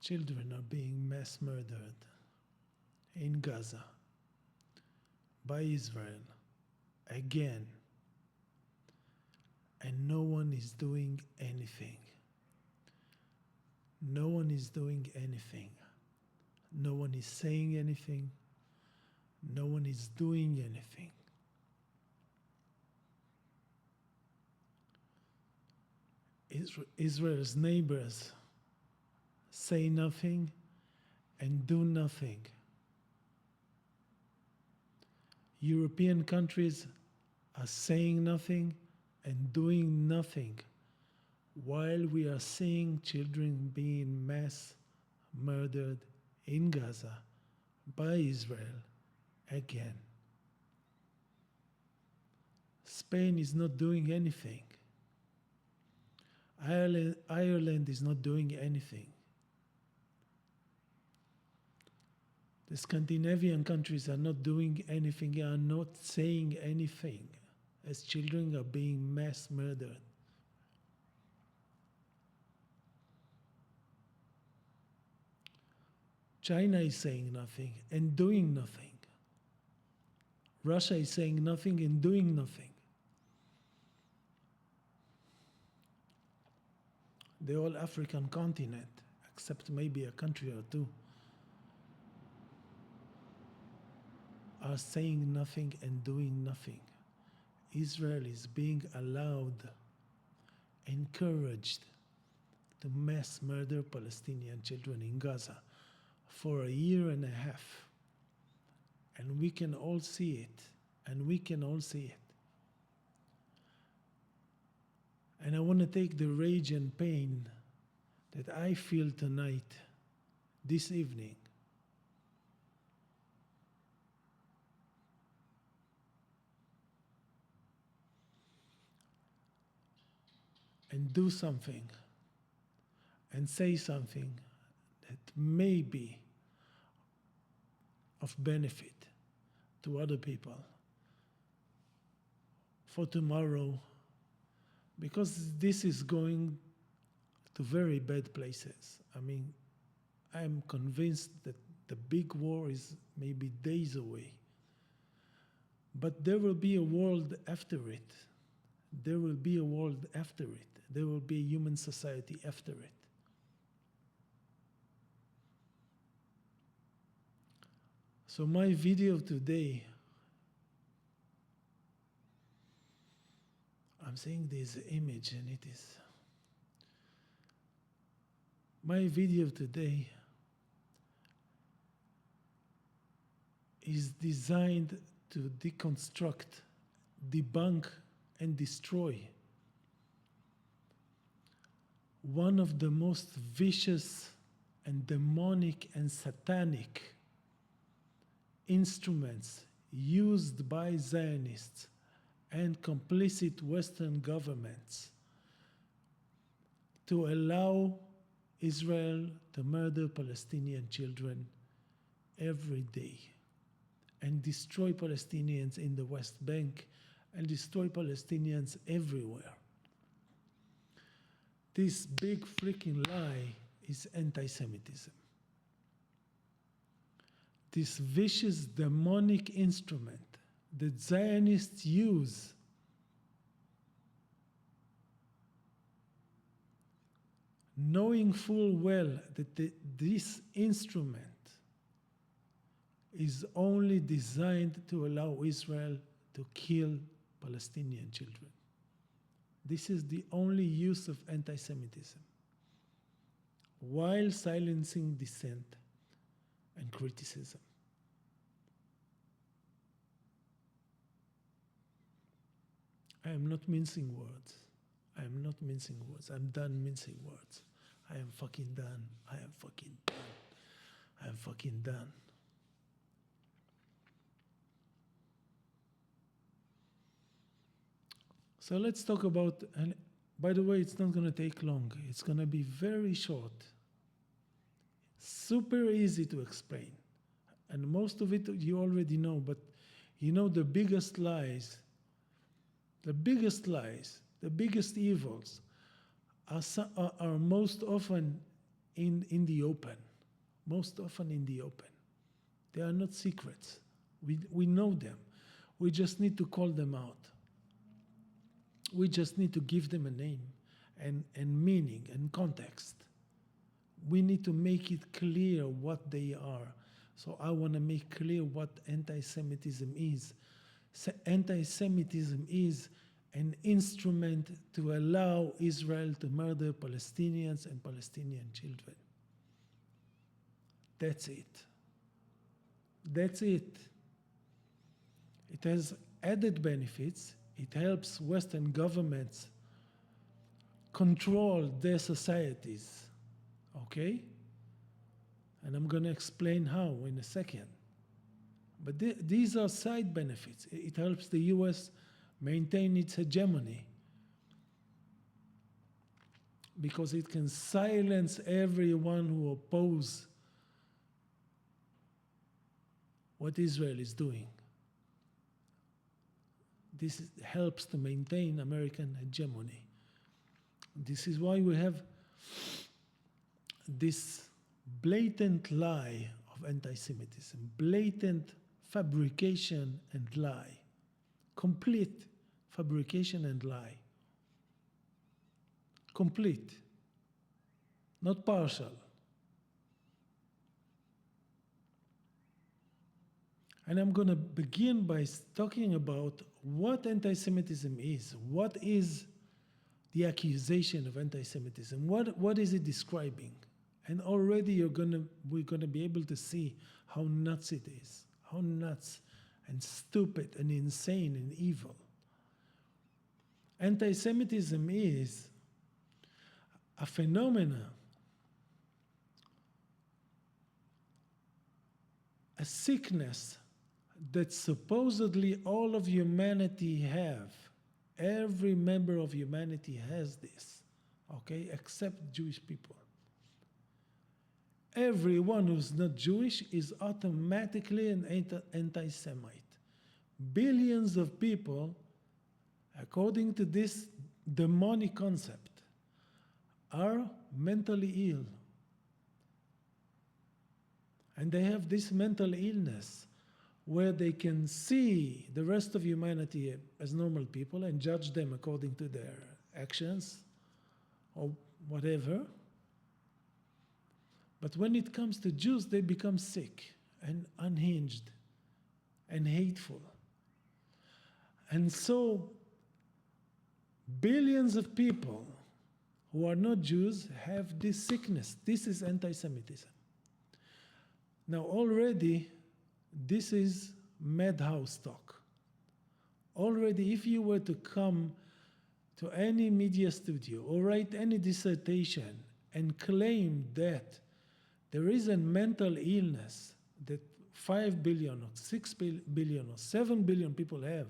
Children are being mass murdered in Gaza by Israel again, and no one is doing anything. No one is doing anything. No one is saying anything. No one is doing anything. Israel's neighbors say nothing and do nothing. European countries are saying nothing and doing nothing, while we are seeing children being mass murdered in Gaza by Israel again. Spain is not doing anything. Ireland is not doing anything. The Scandinavian countries are not doing anything, are not saying anything, as children are being mass murdered. China is saying nothing and doing nothing. Russia is saying nothing and doing nothing. The whole African continent, except maybe a country or two, are saying nothing and doing nothing. Israel is being allowed, encouraged to mass murder Palestinian children in Gaza for a year and a half. And we can all see it, and we can all see it. And I want to take the rage and pain that I feel tonight, this evening, and do something and say something that may be of benefit to other people for tomorrow, because this is going to very bad places. I mean, I'm convinced that the big war is maybe days away, but there will be a world after it. There will be a world after it. There will be a human society after it. So my video today, I'm seeing this image and it is... My video today is designed to deconstruct, debunk, and destroy one of the most vicious and demonic and satanic instruments used by Zionists and complicit Western governments to allow Israel to murder Palestinian children every day and destroy Palestinians in the West Bank and destroy Palestinians everywhere. This big freaking lie is anti-Semitism. This vicious demonic instrument that Zionists use knowing full well that this instrument is only designed to allow Israel to kill Palestinian children. This is the only use of anti-Semitism, while silencing dissent and criticism. I am not mincing words. I am not mincing words. I'm done mincing words. I am fucking done. I am fucking done. I am fucking done. So let's talk about, and by the way, it's not going to take long. It's going to be very short. Super easy to explain. And most of it you already know, but you know the biggest lies, the biggest evils are most often in the open, most often in the open. They are not secrets. We know them. We just need to call them out. We just need to give them a name and meaning and context. We need to make it clear what they are. So I want to make clear what anti-Semitism is. Anti-Semitism is an instrument to allow Israel to murder Palestinians and Palestinian children. That's it. That's it. It has added benefits. It helps Western governments control their societies, okay? And I'm going to explain how in a second. But these are side benefits. It helps the US maintain its hegemony because it can silence everyone who opposes what Israel is doing. This helps to maintain American hegemony. This is why we have this blatant lie of anti-Semitism, blatant fabrication and lie, complete fabrication and lie, complete, not partial. And I'm going to begin by talking about what anti-Semitism is. What is the accusation of anti-Semitism? What is it describing? And already we're going to be able to see how nuts it is, how nuts and stupid and insane and evil. Anti-Semitism is a phenomenon, a sickness that supposedly all of humanity have. Every member of humanity has this, okay, except Jewish people. Everyone who's not Jewish is automatically an anti-Semite. Billions of people, according to this demonic concept, are mentally ill. And they have this mental illness where they can see the rest of humanity as normal people and judge them according to their actions or whatever. But when it comes to Jews, they become sick and unhinged and hateful. And so billions of people who are not Jews have this sickness. This is anti-Semitism. Now already, this is madhouse talk. Already, if you were to come to any media studio or write any dissertation and claim that there is a mental illness that 5 billion or 6 billion or 7 billion people have,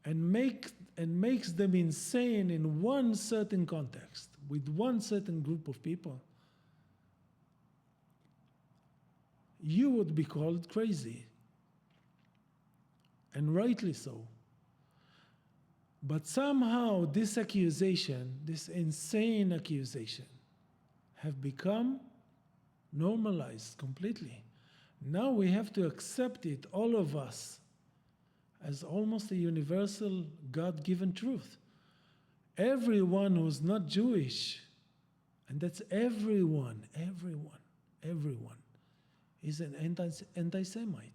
and makes them insane in one certain context, with one certain group of people, you would be called crazy. And rightly so. But somehow this accusation, this insane accusation, have become normalized completely. Now we have to accept it, all of us, as almost a universal God-given truth. Everyone who's not Jewish, and that's everyone, is an anti-Semite.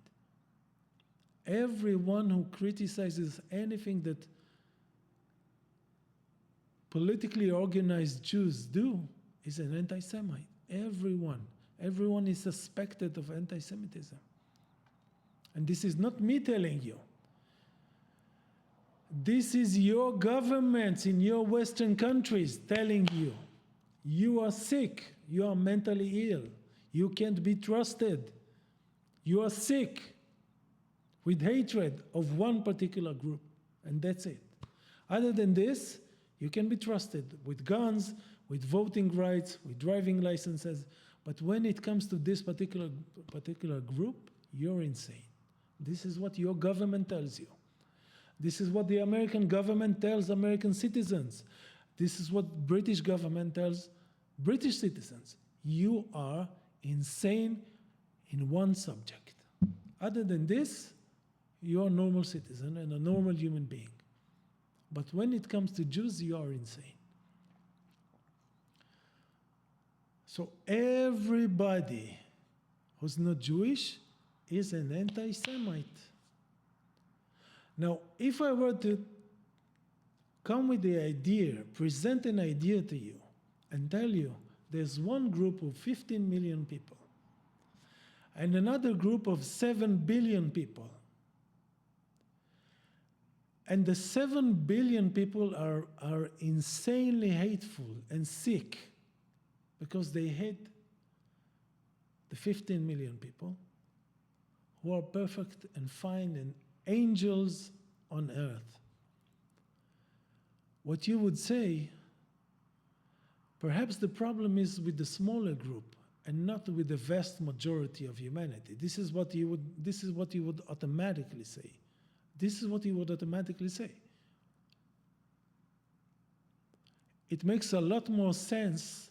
Everyone who criticizes anything that politically organized Jews do is an anti-Semite. Everyone is suspected of anti-Semitism. And this is not me telling you. This is your governments in your Western countries telling you, you are sick, you are mentally ill, you can't be trusted, you are sick with hatred of one particular group, and that's it. Other than this, you can be trusted with guns, with voting rights, with driving licenses, but when it comes to this particular group, you're insane. This is what your government tells you. This is what the American government tells American citizens. This is what British government tells British citizens. You are insane in one subject. Other than this, you're a normal citizen and a normal human being. But when it comes to Jews, you are insane. So everybody who's not Jewish is an anti-Semite. Now, if I were to come with the idea, present an idea to you, and tell you there's one group of 15 million people and another group of 7 billion people, and the 7 billion people are insanely hateful and sick because they hate the 15 million people who are perfect and fine and angels on earth. What you would say, perhaps the problem is with the smaller group and not with the vast majority of humanity. This is what you would automatically say. This is what you would automatically say. It makes a lot more sense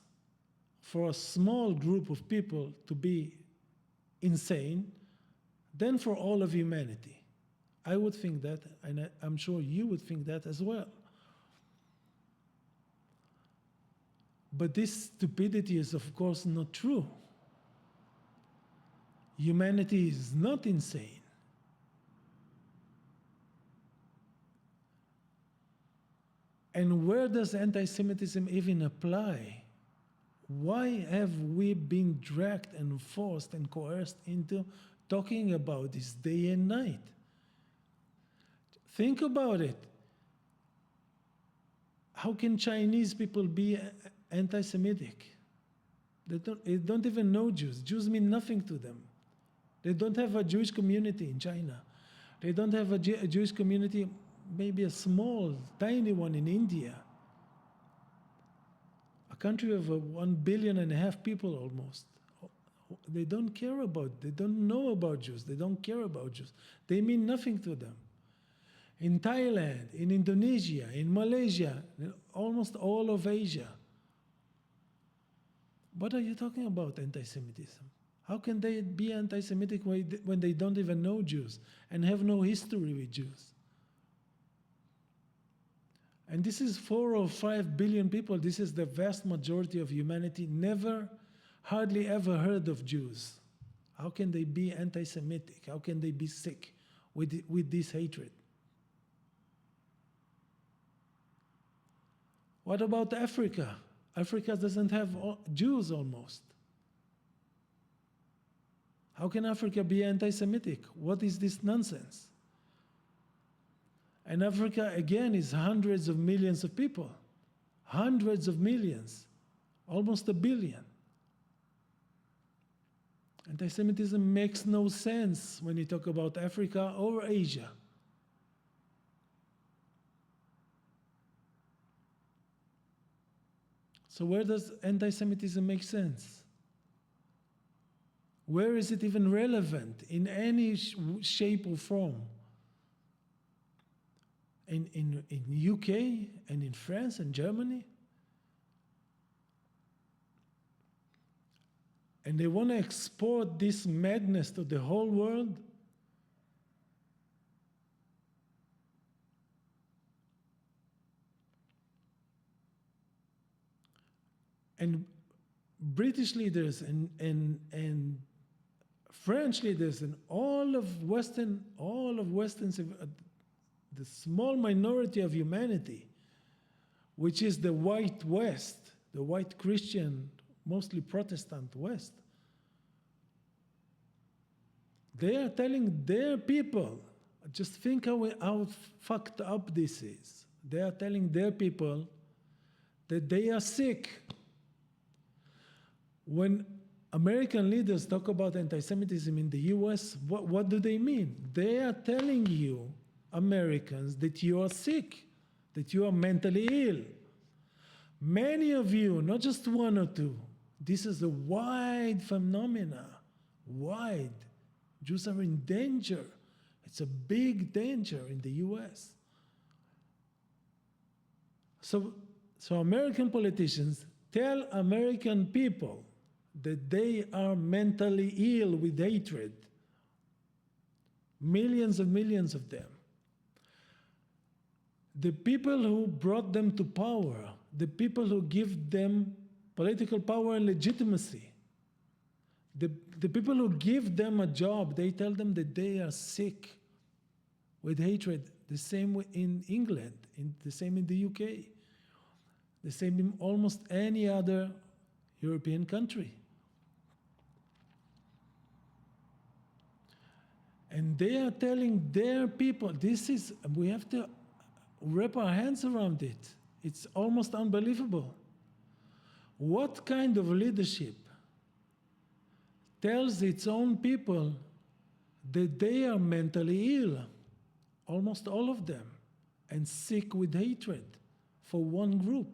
for a small group of people to be insane than for all of humanity. I would think that, and I'm sure you would think that as well. But this stupidity is, of course, not true. Humanity is not insane. And where does anti-Semitism even apply? Why have we been dragged and forced and coerced into talking about this day and night? Think about it. How can Chinese people be anti-Semitic? They don't even know Jews. Jews mean nothing to them. They don't have a Jewish community in China. They don't have a Jewish community, maybe a small, tiny one in India. A country of 1.5 billion people almost. They don't care about, they don't know about Jews. They don't care about Jews. They mean nothing to them. In Thailand, in Indonesia, in Malaysia, in almost all of Asia. What are you talking about, anti-Semitism? How can they be anti-Semitic when they don't even know Jews and have no history with Jews? And this is 4 or 5 billion people. This is the vast majority of humanity. Hardly ever heard of Jews. How can they be anti-Semitic? How can they be sick with this hatred? What about Africa? Africa doesn't have Jews almost. How can Africa be anti-Semitic? What is this nonsense? And Africa, again, is hundreds of millions of people. Hundreds of millions. Almost 1 billion. Anti-Semitism makes no sense when you talk about Africa or Asia. So where does anti-Semitism make sense? Where is it even relevant in any shape or form? In UK and in France and Germany? And they want to export this madness to the whole world? And British leaders and French leaders and all of Western, the small minority of humanity, which is the white West, the white Christian, mostly Protestant West, they are telling their people, just think how fucked up this is. They are telling their people that they are sick. When American leaders talk about anti-Semitism in the US, what do they mean? They are telling you, Americans, that you are sick, that you are mentally ill. Many of you, not just one or two, this is a wide phenomena, wide. Jews are in danger. It's a big danger in the US. So So American politicians tell American people that they are mentally ill with hatred. Millions and millions of them. The people who brought them to power, the people who give them political power and legitimacy, the people who give them a job, they tell them that they are sick with hatred. The same in England, the same in the UK, the same in almost any other European country. And they are telling their people, we have to wrap our hands around it. It's almost unbelievable. What kind of leadership tells its own people that they are mentally ill, almost all of them, and sick with hatred for one group?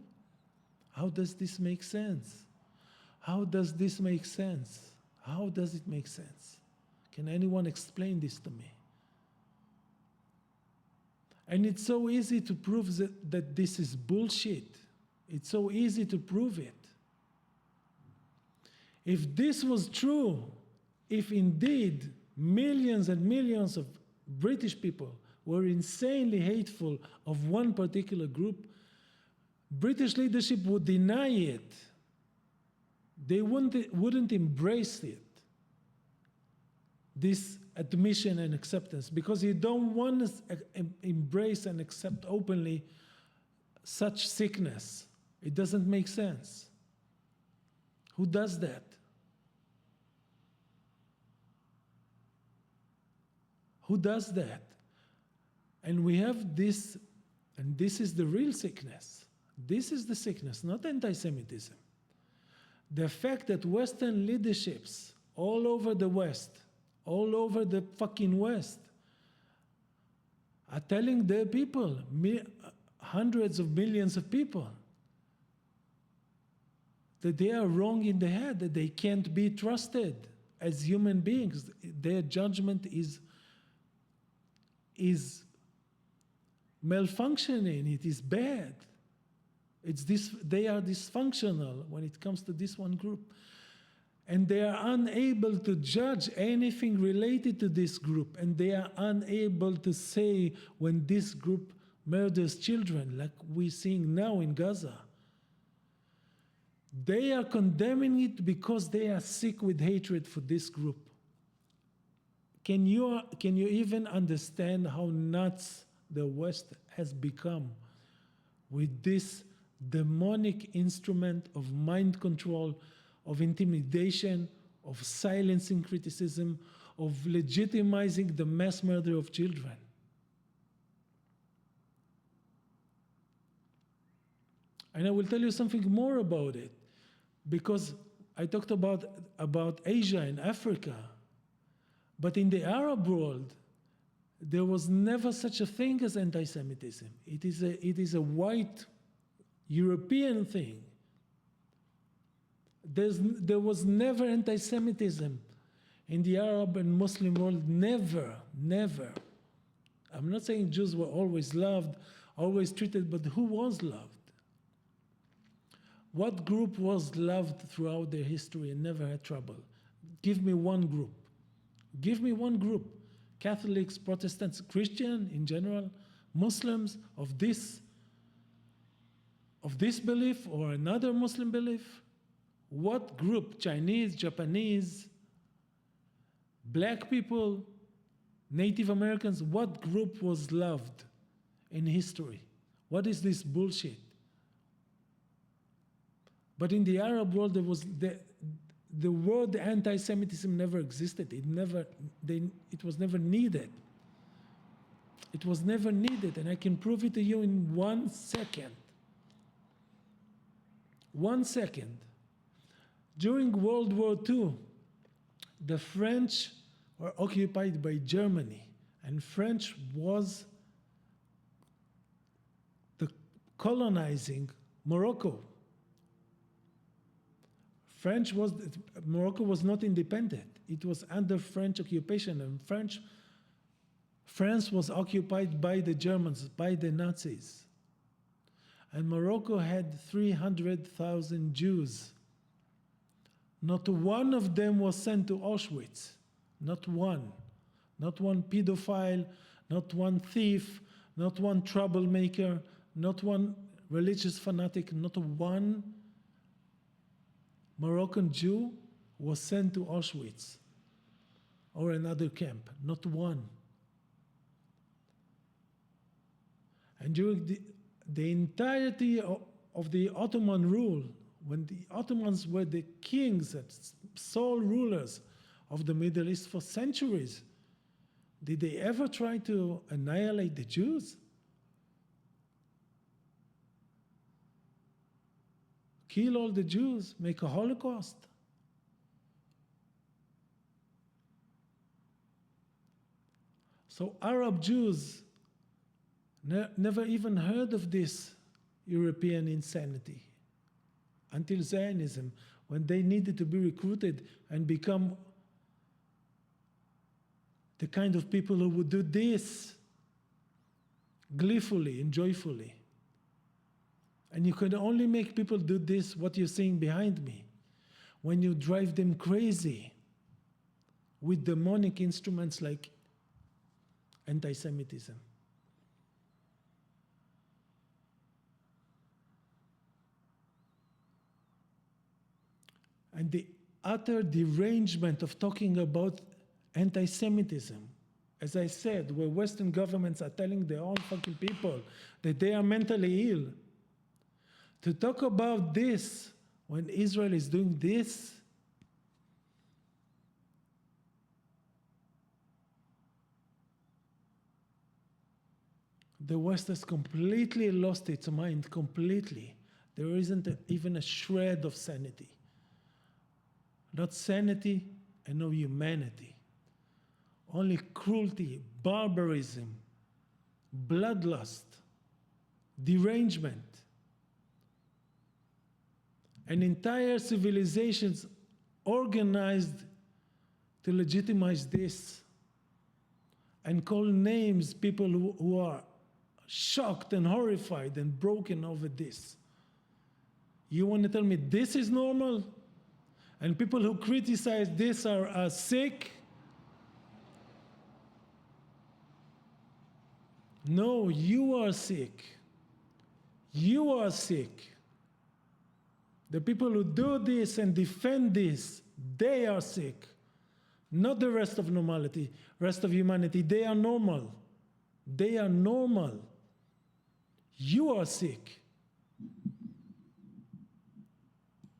How does this make sense? How does this make sense? How does it make sense? Can anyone explain this to me? And it's so easy to prove that this is bullshit. It's so easy to prove it. If this was true, if indeed millions and millions of British people were insanely hateful of one particular group, British leadership would deny it. They wouldn't embrace it, this admission and acceptance, because you don't want to embrace and accept openly such sickness. It doesn't make sense. Who does that? Who does that? And we have this, and this is the real sickness. This is the sickness, not anti-Semitism. The fact that Western leaderships all over the West, all over the fucking West, are telling their people, hundreds of millions of people, that they are wrong in the head, that they can't be trusted as human beings. Their judgment is malfunctioning, it is bad. They are dysfunctional when it comes to this one group. And they are unable to judge anything related to this group. And they are unable to say when this group murders children, like we're seeing now in Gaza. They are condemning it because they are sick with hatred for this group. Can you even understand how nuts the West has become with this demonic instrument of mind control, of intimidation, of silencing criticism, of legitimizing the mass murder of children? And I will tell you something more about it, because I talked about Asia and Africa, but in the Arab world, there was never such a thing as anti-Semitism. It is a white European thing. There was never anti-Semitism in the Arab and Muslim world, never, never. I'm not saying Jews were always loved, always treated, but who was loved? What group was loved throughout their history and never had trouble? Give me one group. Give me one group. Catholics, Protestants, Christian in general, Muslims of this belief or another Muslim belief. What group? Chinese, Japanese, black people, Native Americans, what group was loved in history? What is this bullshit? But in the Arab world, there was the word anti-Semitism never existed. It was never needed. It was never needed, and I can prove it to you in 1 second. 1 second. During World War II, the French were occupied by Germany, and French was colonizing Morocco. Morocco was not independent. It was under French occupation, and France was occupied by the Germans, by the Nazis. And Morocco had 300,000 Jews. Not one of them was sent to Auschwitz. Not one. Not one pedophile, not one thief, not one troublemaker, not one religious fanatic, not one Moroccan Jew was sent to Auschwitz or another camp. Not one. And during the entirety of the Ottoman rule, when the Ottomans were the kings and sole rulers of the Middle East for centuries, did they ever try to annihilate the Jews? Kill all the Jews, make a Holocaust? So Arab Jews never even heard of this European insanity until Zionism, when they needed to be recruited and become the kind of people who would do this gleefully and joyfully. And you can only make people do this, what you're seeing behind me, when you drive them crazy with demonic instruments like anti-Semitism. And the utter derangement of talking about anti-Semitism, as I said, where Western governments are telling their own fucking people that they are mentally ill. To talk about this when Israel is doing this, the West has completely lost its mind, completely. There isn't even a shred of sanity. Not sanity and no humanity. Only cruelty, barbarism, bloodlust, derangement. And entire civilizations organized to legitimize this and call names people who are shocked and horrified and broken over this. You want to tell me this is normal? And people who criticize this are sick? No, you are sick. You are sick. The people who do this and defend this, they are sick. Not the rest of normality, rest of humanity. They are normal. They are normal. You are sick.